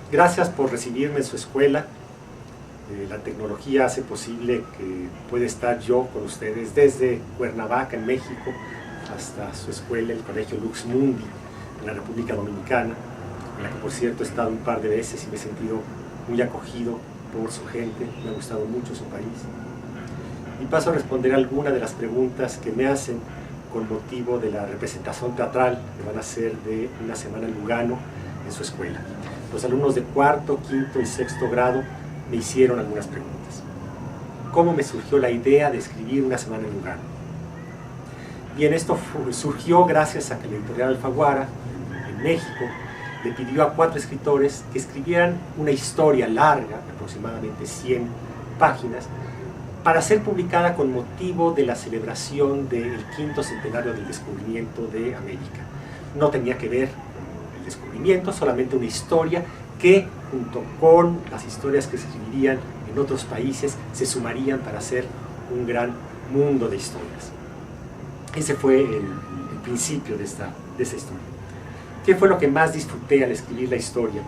Gracias por recibirme en su escuela. La tecnología hace posible que pueda estar yo con ustedes desde Cuernavaca, en México, hasta su escuela, el Colegio Lux Mundi, en la República Dominicana, en la que por cierto he estado un par de veces y me he sentido muy acogido por su gente, me ha gustado mucho su país. Y paso a responder algunas de las preguntas que me hacen con motivo de la representación teatral que van a hacer de Una Semana en Lugano en su escuela. Los alumnos de cuarto, quinto y sexto grado me hicieron algunas preguntas. ¿Cómo me surgió la idea de escribir Una Semana en Lugano? Bien, esto surgió gracias a que la editorial Alfaguara, en México, le pidió a 4 escritores que escribieran una historia larga, aproximadamente 100 páginas, para ser publicada con motivo de la celebración del 5º centenario del descubrimiento de América. No tenía que ver con el descubrimiento, solamente una historia que, junto con las historias que se escribirían en otros países, se sumarían para hacer un gran mundo de historias. Ese fue el principio de esta historia. ¿Qué fue lo que más disfruté al escribir la historia?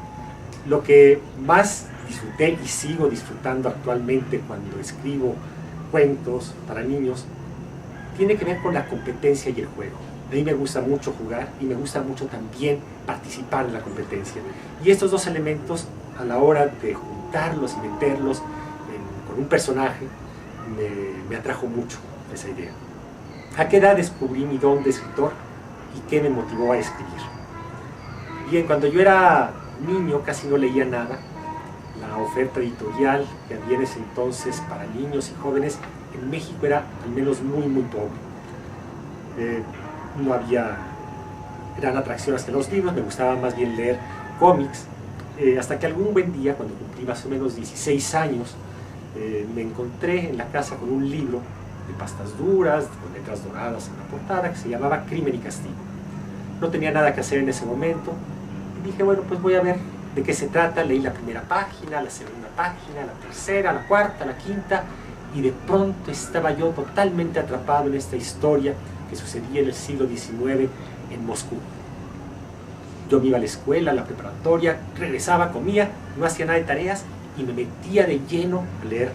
Lo que más disfruté y sigo disfrutando actualmente cuando escribo cuentos para niños tiene que ver con la competencia y el juego. A mí me gusta mucho jugar y me gusta mucho también participar en la competencia. Y estos dos elementos, a la hora de juntarlos y meterlos con un personaje, me atrajo mucho esa idea. ¿A qué edad descubrí mi don de escritor y qué me motivó a escribir? Bien, cuando yo era niño casi no leía nada. La oferta editorial que había en ese entonces para niños y jóvenes en México era al menos muy pobre. No había gran atracción hacia los libros, me gustaba más bien leer cómics, hasta que algún buen día, cuando cumplí más o menos 16 años, me encontré en la casa con un libro de pastas duras, con letras doradas en la portada, que se llamaba Crimen y Castigo. No tenía nada que hacer en ese momento, y dije, bueno, pues voy a ver de qué se trata. Leí la primera página, la segunda página, la tercera, la cuarta, la quinta, y de pronto estaba yo totalmente atrapado en esta historia que sucedía en el siglo XIX en Moscú. Yo me iba a la escuela, a la preparatoria, regresaba, comía, no hacía nada de tareas y me metía de lleno a leer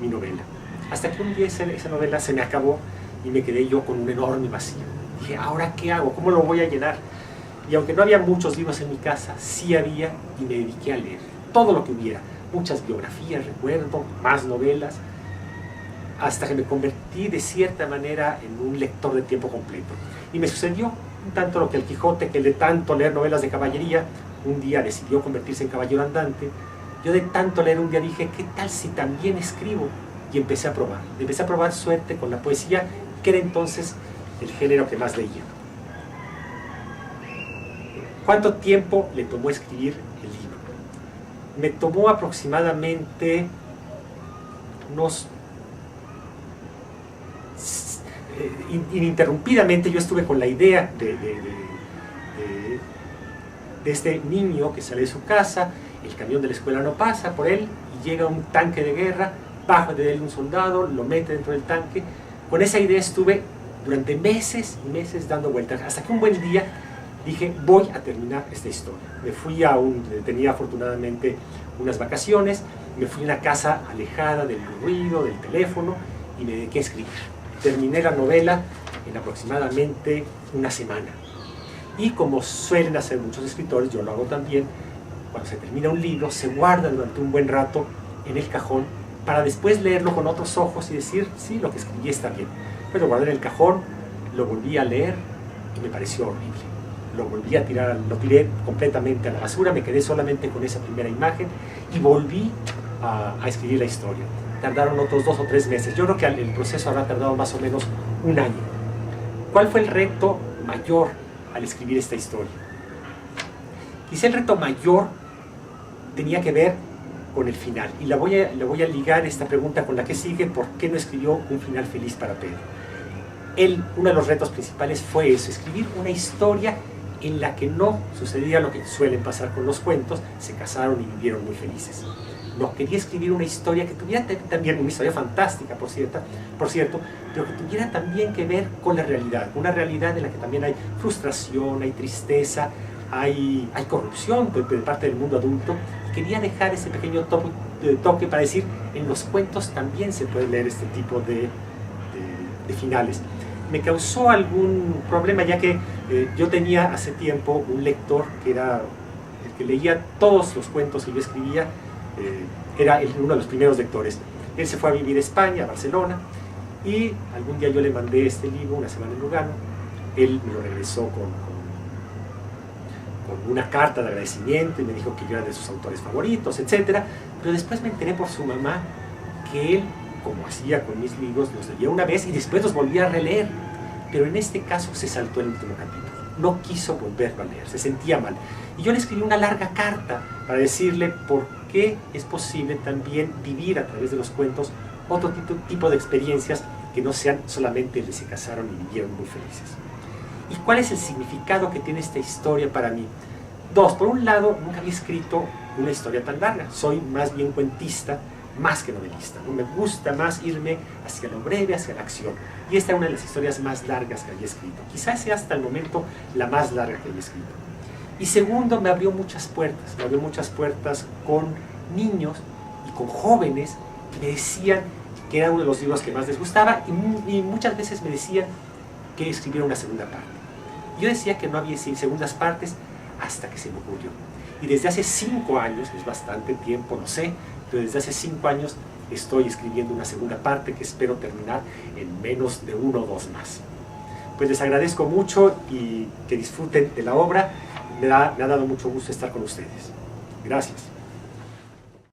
mi novela. Hasta que un día esa novela se me acabó y me quedé yo con un enorme vacío. Dije, ¿ahora qué hago? ¿Cómo lo voy a llenar? Y aunque no había muchos libros en mi casa, sí había, y me dediqué a leer todo lo que hubiera. Muchas biografías, recuerdo, más novelas, hasta que me convertí de cierta manera en un lector de tiempo completo. Y me sucedió un tanto lo que el Quijote, que de tanto leer novelas de caballería, un día decidió convertirse en caballero andante. Yo de tanto leer un día dije, ¿qué tal si también escribo? Y empecé a probar. Empecé a probar suerte con la poesía, que era entonces el género que más leía. ¿Cuánto tiempo le tomó escribir el libro? Me tomó aproximadamente unos... ininterrumpidamente yo estuve con la idea de este niño que sale de su casa, el camión de la escuela no pasa por él y llega un tanque de guerra, baja de él un soldado, lo mete dentro del tanque. Con esa idea estuve durante meses y meses dando vueltas, hasta que un buen día dije, voy a terminar esta historia. Me fui tenía afortunadamente unas vacaciones, me fui a una casa alejada del ruido, del teléfono, y me dediqué a escribir. Terminé la novela en aproximadamente una semana. Y como suelen hacer muchos escritores, yo lo hago también, cuando se termina un libro, se guarda durante un buen rato en el cajón, para después leerlo con otros ojos y decir, sí, lo que escribí está bien. Pues lo guardé en el cajón, lo volví a leer y me pareció horrible. Lo volví a tirar, lo tiré completamente a la basura, me quedé solamente con esa primera imagen y volví a escribir la historia. Tardaron otros 2 o 3 meses. Yo creo que el proceso habrá tardado más o menos un año. ¿Cuál fue el reto mayor al escribir esta historia? Quizá el reto mayor tenía que ver con el final. Y le voy a ligar esta pregunta con la que sigue: ¿por qué no escribió un final feliz para Pedro? Uno de los retos principales fue eso, escribir una historia en la que no sucedía lo que suelen pasar con los cuentos, se casaron y vivieron muy felices. No, quería escribir una historia que tuviera también, una historia fantástica, por cierto, pero que tuviera también que ver con la realidad, una realidad en la que también hay frustración, hay tristeza, hay corrupción de parte del mundo adulto, quería dejar ese pequeño toque para decir, en los cuentos también se puede leer este tipo de finales. Me causó algún problema, ya que yo tenía hace tiempo un lector que era el que leía todos los cuentos que yo escribía, era uno de los primeros lectores. Él se fue a vivir a España, a Barcelona, y algún día yo le mandé este libro, Una semana en Lugano. Él me lo regresó con una carta de agradecimiento y me dijo que yo era de sus autores favoritos, etc. Pero después me enteré por su mamá que él, como hacía con mis libros, los leía una vez y después los volvía a releer. Pero en este caso se saltó el último capítulo. No quiso volverlo a leer, se sentía mal. Y yo le escribí una larga carta para decirle por qué es posible también vivir a través de los cuentos otro tipo de experiencias que no sean solamente el de se casaron y vivieron muy felices. ¿Y cuál es el significado que tiene esta historia para mí? Dos, por un lado, nunca había escrito una historia tan larga. Soy más bien cuentista, más que novelista, ¿no? Me gusta más irme hacia lo breve, hacia la acción. Y esta es una de las historias más largas que había escrito. Quizás sea hasta el momento la más larga que había escrito. Y segundo, me abrió muchas puertas con niños y con jóvenes que me decían que era uno de los libros que más les gustaba y muchas veces me decían que escribiera una segunda parte. Yo decía que no había segundas partes hasta que se me ocurrió. Y desde hace 5 años, es bastante tiempo, no sé, pero desde hace 5 años estoy escribiendo una segunda parte que espero terminar en menos de 1 o 2 más. Pues les agradezco mucho y que disfruten de la obra. Me ha dado mucho gusto estar con ustedes. Gracias.